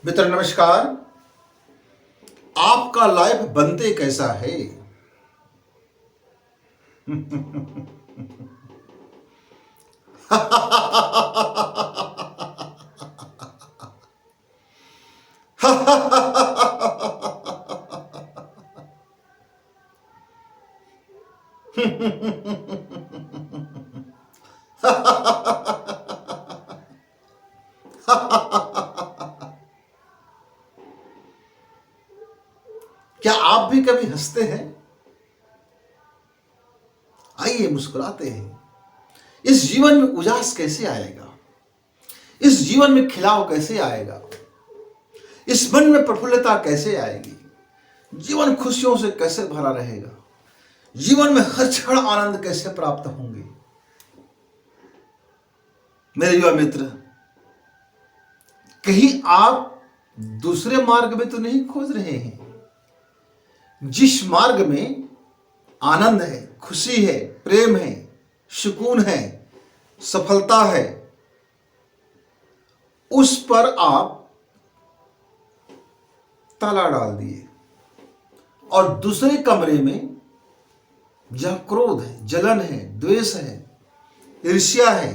मित्र नमस्कार। आपका लाइफ बनते कैसा है? क्या आप भी कभी हंसते हैं? आइए मुस्कुराते हैं। इस जीवन में उजास कैसे आएगा? इस जीवन में खिलाव कैसे आएगा? इस मन में प्रफुल्लता कैसे आएगी? जीवन खुशियों से कैसे भरा रहेगा? जीवन में हर क्षण आनंद कैसे प्राप्त होंगे? मेरे युवा मित्र, कहीं आप दूसरे मार्ग में तो नहीं खोज रहे हैं? जिस मार्ग में आनंद है, खुशी है, प्रेम है, सुकून है, सफलता है, उस पर आप ताला डाल दिए और दूसरे कमरे में जहां क्रोध है, जलन है, द्वेष है, ईर्ष्या है,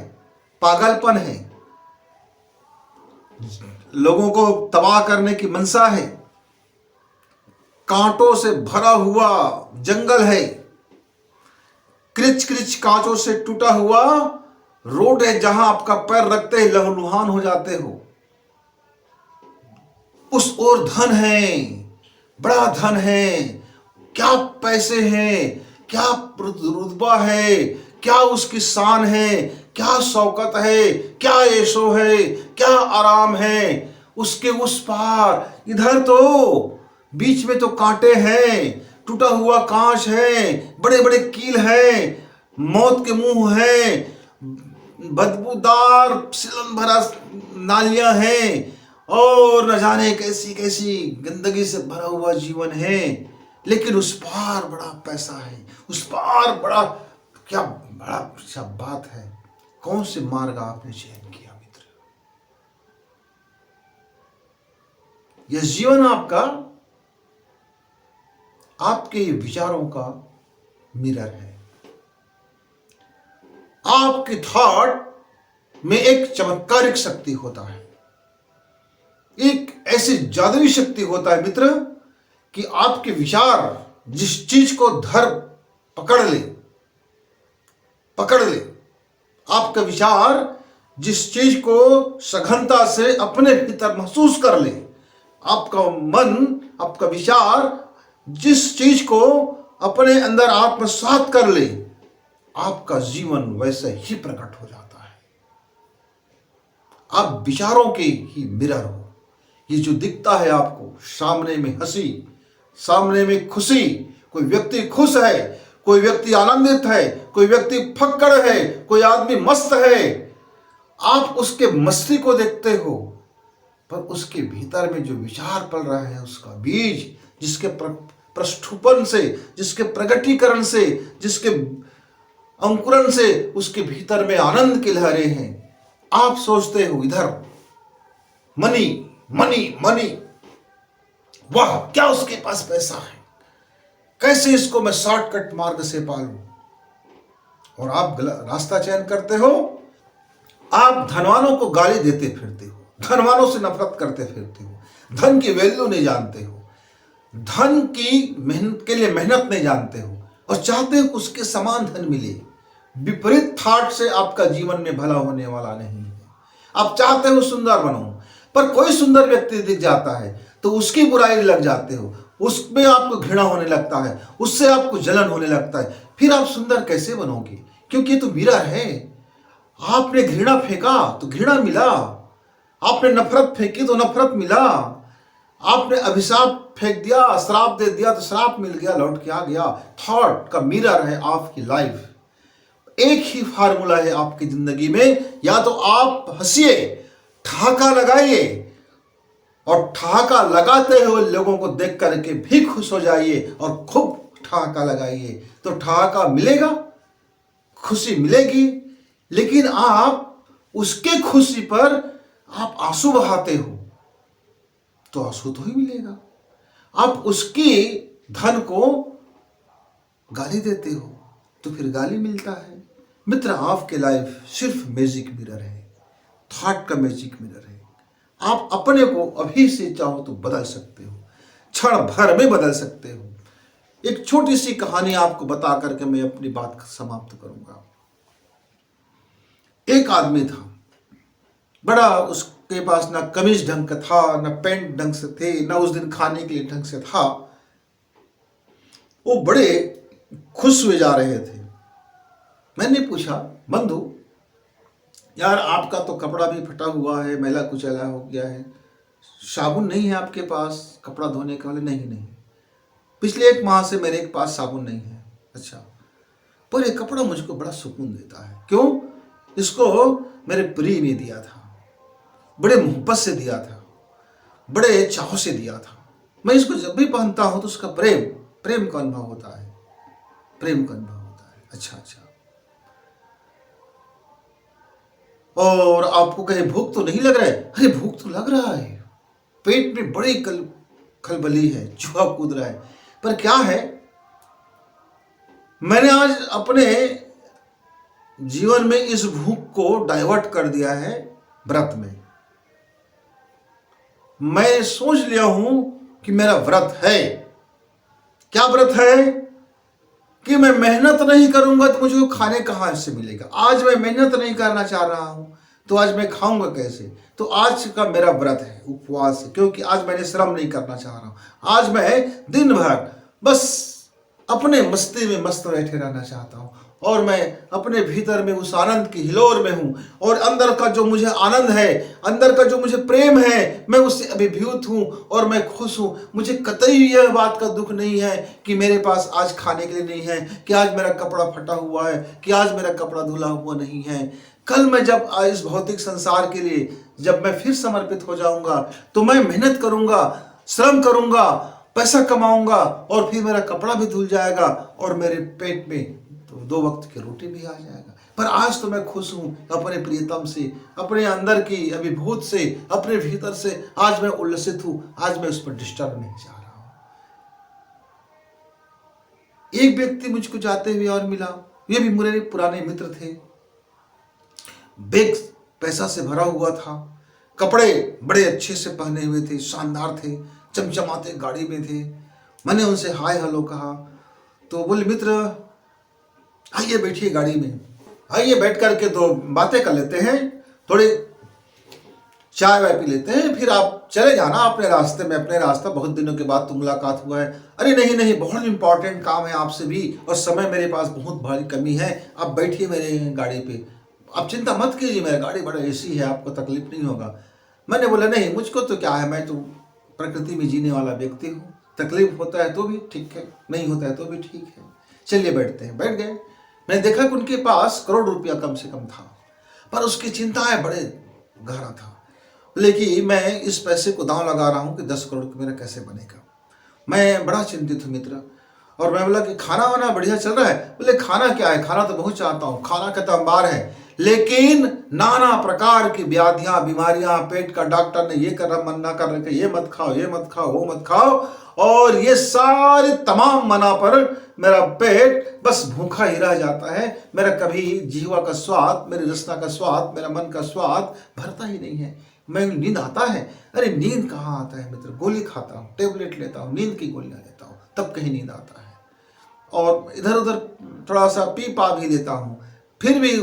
पागलपन है, लोगों को तबाह करने की मंशा है, कांटों से भरा हुआ जंगल है, क्रिच क्रिच कांचों से टूटा हुआ रोड है, जहां आपका पैर रखते ही लहूलुहान हो जाते हो। उस ओर धन है, बड़ा धन है, क्या पैसे हैं, क्या रुतबा है, क्या उसकी शान है, क्या शौकत है, क्या ऐशो है, क्या आराम है। उसके उस पार इधर तो बीच में तो कांटे हैं, टूटा हुआ कांच है, बड़े बड़े कील हैं, मौत के मुंह हैं, बदबूदार सिलन भरा नालियां हैं और न जाने कैसी कैसी गंदगी से भरा हुआ जीवन है। लेकिन उस पार बड़ा पैसा है, उस पार बड़ा क्या बड़ा अच्छा बात है। कौन से मार्ग आपने चयन किया मित्र? यह जीवन आपका आपके विचारों का मिरर है। आपके थॉट में एक चमत्कारिक शक्ति होता है, एक ऐसी जादुई शक्ति होता है मित्र कि आपके विचार जिस चीज को पकड़ ले, आपका विचार जिस चीज को सघनता से अपने भीतर महसूस कर ले, आपका मन, आपका विचार जिस चीज को अपने अंदर आत्मसात कर ले, आपका जीवन वैसे ही प्रकट हो जाता है। आप विचारों के ही मिरर हो। ये जो दिखता है आपको, सामने में हंसी, सामने में खुशी, कोई व्यक्ति खुश है, कोई व्यक्ति आनंदित है, कोई व्यक्ति फक्कड़ है, कोई आदमी मस्त है, आप उसके मस्ती को देखते हो, पर उसके भीतर में जो विचार पल रहा है, उसका बीज जिसके प्रस्फुटन से, जिसके प्रगटीकरण से, जिसके अंकुरण से उसके भीतर में आनंद की लहरें हैं। आप सोचते हो इधर मनी मनी मनी, वाह क्या उसके पास पैसा है, कैसे इसको मैं शॉर्टकट मार्ग से पालूं, और आप गलत रास्ता चयन करते हो। आप धनवानों को गाली देते फिरते हो, धनवानों से नफरत करते फिरते हो, धन की वैल्यू नहीं जानते हो, धन की मेहनत के लिए मेहनत नहीं जानते हो और चाहते हो उसके समान धन मिले। विपरीत थॉट से आपका जीवन में भला होने वाला नहीं है। आप चाहते हो सुंदर बनो, पर कोई सुंदर व्यक्ति दिख जाता है तो उसकी बुराई लग जाते हो, उसमें आपको घृणा होने लगता है, उससे आपको जलन होने लगता है। फिर आप सुंदर कैसे बनोगे? क्योंकि ये तो मिरर है। आपने घृणा फेंका तो घृणा मिला, आपने नफरत फेंकी तो नफरत मिला, आपने अभिशाप फेंक दिया, श्राप दे दिया तो श्राप मिल गया, लौट के आ गया। थॉट का मिरर है आपकी लाइफ। एक ही फार्मूला है आपकी जिंदगी में, या तो आप हंसिए, ठहाका लगाइए और ठहाका लगाते हुए लोगों को देख करके भी खुश हो जाइए और खूब ठहाका लगाइए, तो ठहाका मिलेगा, खुशी मिलेगी। लेकिन आप उसके खुशी पर आप आंसू बहाते हो, तो आंसू तो ही मिलेगा। आप उसकी धन को गाली देते हो तो फिर गाली मिलता है। मित्र, आपके लाइफ सिर्फ मैजिक मिरर है, थॉट का मैजिक मिरर है। आप अपने को अभी से चाहो तो बदल सकते हो, क्षण भर में बदल सकते हो। एक छोटी सी कहानी आपको बता करके मैं अपनी बात समाप्त करूंगा। एक आदमी था, बड़ा उसके पास ना कमीज ढंग का था, ना पैंट ढंग से थे, ना उस दिन खाने के लिए ढंग से था। वो बड़े खुश हुए जा रहे थे। मैंने पूछा, बंधु यार, आपका तो कपड़ा भी फटा हुआ है, मैला कुचैला हो गया है, साबुन नहीं है आपके पास कपड़ा धोने के वाले? नहीं, पिछले 1 माह से मेरे पास साबुन नहीं है। अच्छा, पर ये कपड़ा मुझको बड़ा सुकून देता है। क्यों? इसको मेरे प्रिय ने दिया था, बड़े मोहब्बत से दिया था, बड़े चाव से दिया था। मैं इसको जब भी पहनता हूं तो उसका प्रेम का अनुभव होता है, प्रेम का अनुभव होता है। अच्छा, और आपको कहीं भूख तो नहीं लग रहा है? अरे भूख तो लग रहा है, पेट में बड़ी खलबली है, चूहा कूद रहा है। पर क्या है, मैंने आज अपने जीवन में इस भूख को डाइवर्ट कर दिया है व्रत में। मैं सोच लिया हूं कि मेरा व्रत है। क्या व्रत है? कि मैं मेहनत नहीं करूंगा तो मुझे खाने कहां से मिलेगा। आज मैं मेहनत नहीं करना चाह रहा हूं तो आज मैं खाऊंगा कैसे? तो आज का मेरा व्रत है, उपवास है, क्योंकि आज मैंने श्रम नहीं करना चाह रहा हूं। आज मैं दिन भर बस अपने मस्ती में मस्त बैठे रहना चाहता हूं, और मैं अपने भीतर में उस आनंद की हिलोर में हूं, और अंदर का जो मुझे आनंद है, अंदर का जो मुझे प्रेम है, मैं उससे अभिभूत हूं और मैं खुश हूं। मुझे कतई यह बात का दुख नहीं है कि मेरे पास आज खाने के लिए नहीं है, कि आज मेरा कपड़ा फटा हुआ है, कि आज मेरा कपड़ा धुला हुआ नहीं है। कल मैं जब इस भौतिक संसार के लिए जब मैं फिर समर्पित हो जाऊंगा तो मैं मेहनत करूंगा, श्रम करूंगा, पैसा कमाऊंगा, और फिर मेरा कपड़ा भी धुल जाएगा और मेरे पेट में तो 2 वक्त की रोटी भी आ जाएगा। पर आज तो मैं खुश हूं अपने प्रियतम से, अपने अंदर की अभिभूत से, अपने भीतर से। आज मैं उल्लसित हूं, आज मैं उस पर डिस्टर्ब नहीं चाह रहा हूं। एक व्यक्ति मुझको जाते हुए और मिला, ये भी मेरे पुराने मित्र थे। बैग पैसा से भरा हुआ था, कपड़े बड़े अच्छे से पहने हुए थे, शानदार थे, चमचमाते गाड़ी में थे। मैंने उनसे हाय हेलो कहा तो बोले, मित्र आइए बैठिए गाड़ी में, आइए बैठ करके 2 बातें कर लेते हैं, थोड़ी चाय वाय पी लेते हैं, फिर आप चले जाना अपने रास्ते में। अपने रास्ता, बहुत दिनों के बाद तो मुलाकात हुआ है। अरे नहीं, बहुत इंपॉर्टेंट काम है आपसे भी, और समय मेरे पास बहुत भारी कमी है, आप बैठिए मेरे गाड़ी पे, आप चिंता मत कीजिए, मेरा गाड़ी बड़ा एसी है, आपको तकलीफ नहीं होगा। मैंने बोला, नहीं मुझको तो क्या है, मैं तो प्रकृति में जीने वाला व्यक्ति हूँ, तकलीफ होता है तो भी ठीक है, नहीं होता है तो भी ठीक है, चलिए बैठते हैं। बैठ गए। मैंने देखा कि उनके पास करोड़ रुपया कम से कम था, पर उसकी चिंताएं बड़े गहरा था। बोले कि मैं इस पैसे को दांव लगा रहा हूँ कि 10 करोड़ मेरा कैसे बनेगा। मैं बड़ा चिंतित हूँ मित्र। और मैं बोला कि खाना वाना बढ़िया चल रहा है? बोले खाना क्या है, खाना तो बहुत चाहता हूँ, खाना का तो अंबार है, लेकिन नाना प्रकार की व्याधियां, बीमारियां, पेट का डॉक्टर ने ये कर मना कर रखे, ये मत खाओ, ये मत खाओ, वो मत खाओ, और ये सारे तमाम मना पर मेरा पेट बस भूखा ही रह जाता है। मेरा कभी जीवा का स्वाद, मेरी रसना का स्वाद, मेरा मन का स्वाद भरता ही नहीं है। मैं नींद आता है? अरे नींद कहाँ आता है मित्र, गोली खाता हूँ, टेबलेट लेता हूँ, नींद की गोलियां लेता हूँ, तब कहीं नींद आता है। और इधर उधर थोड़ा सा पी पा भी लेता हूँ, फिर भी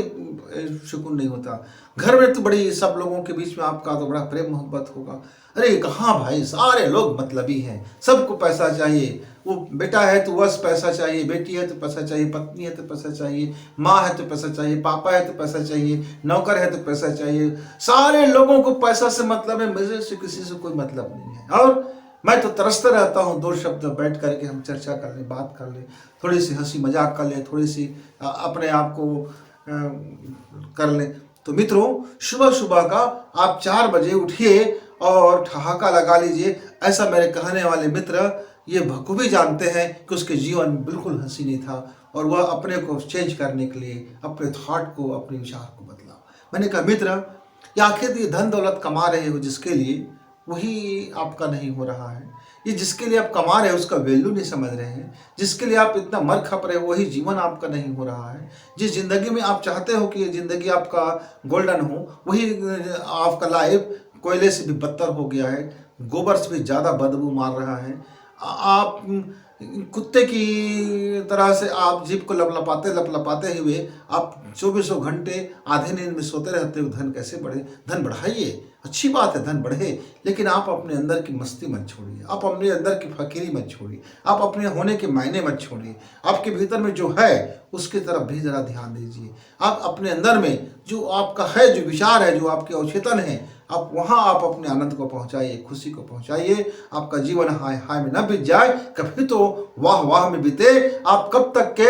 सुकून नहीं होता। घर में तो बड़ी, सब लोगों के बीच में आपका तो बड़ा प्रेम मोहब्बत होगा। अरे कहाँ भाई, सारे लोग मतलबी हैं, सबको पैसा चाहिए। वो बेटा है तो बस पैसा चाहिए, बेटी है तो पैसा चाहिए, पत्नी है तो पैसा चाहिए, माँ है तो पैसा चाहिए, पापा है तो पैसा चाहिए, नौकर है तो पैसा चाहिए। सारे लोगों को पैसा से मतलब है, मुझे से किसी से कोई मतलब नहीं है। और मैं तो तरसता रहता हूँ 2 शब्द बैठ करके हम चर्चा कर लें, बात कर लें, थोड़ी सी हंसी मजाक कर लें, थोड़ी सी अपने आप को कर लें। तो मित्रों, सुबह सुबह का आप 4 बजे उठिए और ठहाका लगा लीजिए। ऐसा मेरे कहने वाले मित्र ये बखूबी जानते हैं कि उसके जीवन में बिल्कुल हंसी नहीं था, और वह अपने को चेंज करने के लिए अपने थॉट को, अपने विचार को बदला। मैंने कहा, मित्र, ये आखिर ये धन दौलत कमा रहे हो जिसके लिए, वही आपका नहीं हो रहा है। ये जिसके लिए आप कमा रहे हो उसका वैल्यू नहीं समझ रहे हैं। जिसके लिए आप इतना मर खप रहे हो वही जीवन आपका नहीं हो रहा है। जिस ज़िंदगी में आप चाहते हो कि ये ज़िंदगी आपका गोल्डन हो, वही आपका लाइफ कोयले से भी बदतर हो गया है, गोबर से भी ज़्यादा बदबू मार रहा है। आप कुत्ते की तरह से आप जीभ को लपलपाते हुए आप चौबीसों घंटे आधे नींद में सोते रहते हो। धन कैसे बढ़े? धन बढ़ाइए, अच्छी बात है, धन बढ़े, लेकिन आप अपने अंदर की मस्ती मत छोड़िए, आप अपने अंदर की फकीरी मत छोड़िए, आप अपने होने के मायने मत छोड़िए। आपके भीतर में जो है उसकी तरफ भी जरा ध्यान दीजिए। आप अपने अंदर में जो आपका है, जो विचार है, जो आपके अवचेतन है, आप वहाँ आप अपने आनंद को पहुँचाइए, खुशी को पहुँचाइए। आपका जीवन हाय हाय में न बीत जाए, कभी तो वाह वाह में बीते। आप कब तक के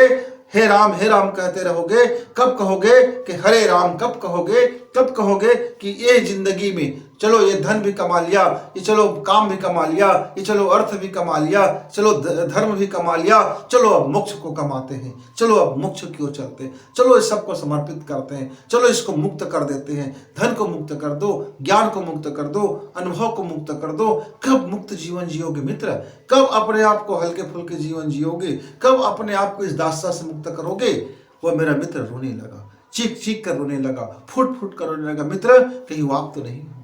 हे राम कहते रहोगे? कब कहोगे कि हरे राम? कब कहोगे? कब कहोगे कि ये जिंदगी में चलो ये धन भी कमा लिया, ये चलो काम भी कमा लिया, ये चलो अर्थ भी कमा लिया, चलो धर्म भी कमा लिया, चलो अब मोक्ष को कमाते हैं, चलो अब मोक्ष की ओर चलते हैं, चलो इस सबको समर्पित करते हैं, चलो इसको मुक्त कर देते हैं। धन को मुक्त कर दो, ज्ञान को मुक्त कर दो, अनुभव को मुक्त कर दो। कब मुक्त जीवन जियोगे मित्र? कब अपने आप को हल्के फुल्के जीवन जियोगे? कब अपने आप को इस दास्ता से मुक्त करोगे? वह मेरा मित्र रोने लगा, चीख चीख कर रोने लगा, फुट फुट कर रोने लगा। मित्र कहीं वो आप तो नहीं हो।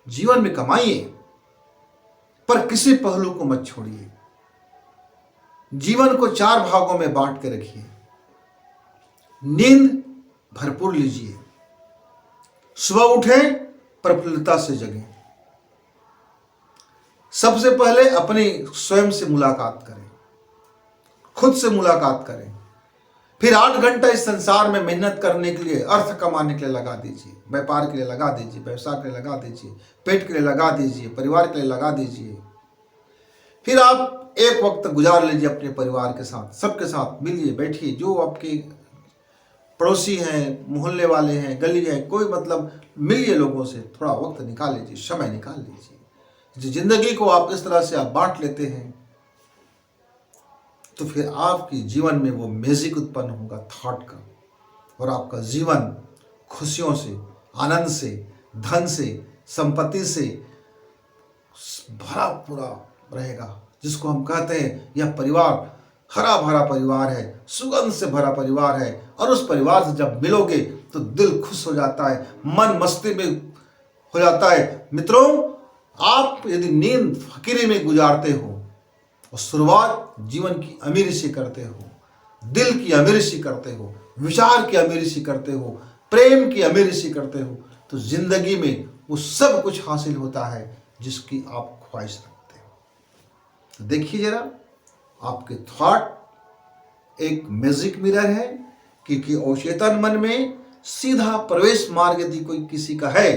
जीवन में कमाइए पर किसी पहलू को मत छोड़िए। जीवन को 4 भागों में बांट के रखिए। नींद भरपूर लीजिए, सुबह उठें प्रफुल्लता से जगें। सबसे पहले अपनी स्वयं से मुलाकात करें, खुद से मुलाकात करें। फिर 8 घंटा इस संसार में मेहनत करने के लिए, अर्थ कमाने के लिए लगा दीजिए, व्यापार के लिए लगा दीजिए, व्यवसाय के लिए लगा दीजिए, पेट के लिए लगा दीजिए, परिवार के लिए लगा दीजिए। फिर आप एक वक्त गुजार लीजिए अपने परिवार के साथ, सबके साथ मिलिए, बैठिए। जो आपके पड़ोसी हैं, मोहल्ले वाले हैं, गली है, कोई मतलब मिलिए लोगों से, थोड़ा वक्त निकाल लीजिए, समय निकाल लीजिए। जिंदगी को आप इस तरह से आप बांट लेते हैं तो फिर आपके जीवन में वो मैजिक उत्पन्न होगा थॉट का, और आपका जीवन खुशियों से, आनंद से, धन से, संपत्ति से भरा पूरा रहेगा। जिसको हम कहते हैं यह परिवार हरा भरा परिवार है, सुगंध से भरा परिवार है। और उस परिवार से जब मिलोगे तो दिल खुश हो जाता है, मन मस्ती में हो जाता है। मित्रों, आप यदि नींद फकीरी में गुजारते हो और शुरुआत जीवन की अमीरी से करते हो, दिल की अमीरी से करते हो, विचार की अमीरी से करते हो, प्रेम की अमीरी से करते हो, तो जिंदगी में वो सब कुछ हासिल होता है जिसकी आप ख्वाहिश रखते हो। तो देखिए जरा, आपके थॉट एक मैजिक मिरर है, क्योंकि अवचेतन मन में सीधा प्रवेश मार्ग यदि कोई किसी का है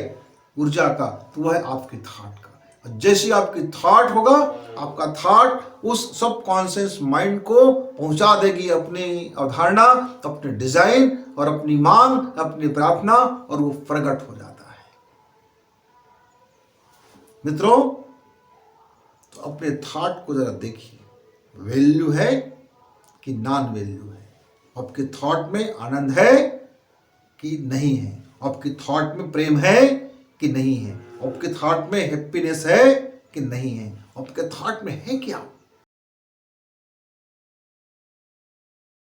ऊर्जा का, तो वह है आपके थॉट का। जैसे आपकी थॉट होगा, आपका थॉट उस सब कॉन्शियस माइंड को पहुंचा देगी अपनी अवधारणा, अपने डिजाइन और अपनी मांग, अपनी प्रार्थना, और वो प्रकट हो जाता है। मित्रों, तो अपने थॉट को जरा देखिए, वैल्यू है कि नॉन वैल्यू है? आपके थॉट में आनंद है कि नहीं है? आपके थॉट में प्रेम है कि नहीं है? आपके थॉट में हैप्पीनेस है कि नहीं है? आपके थॉट में है क्या?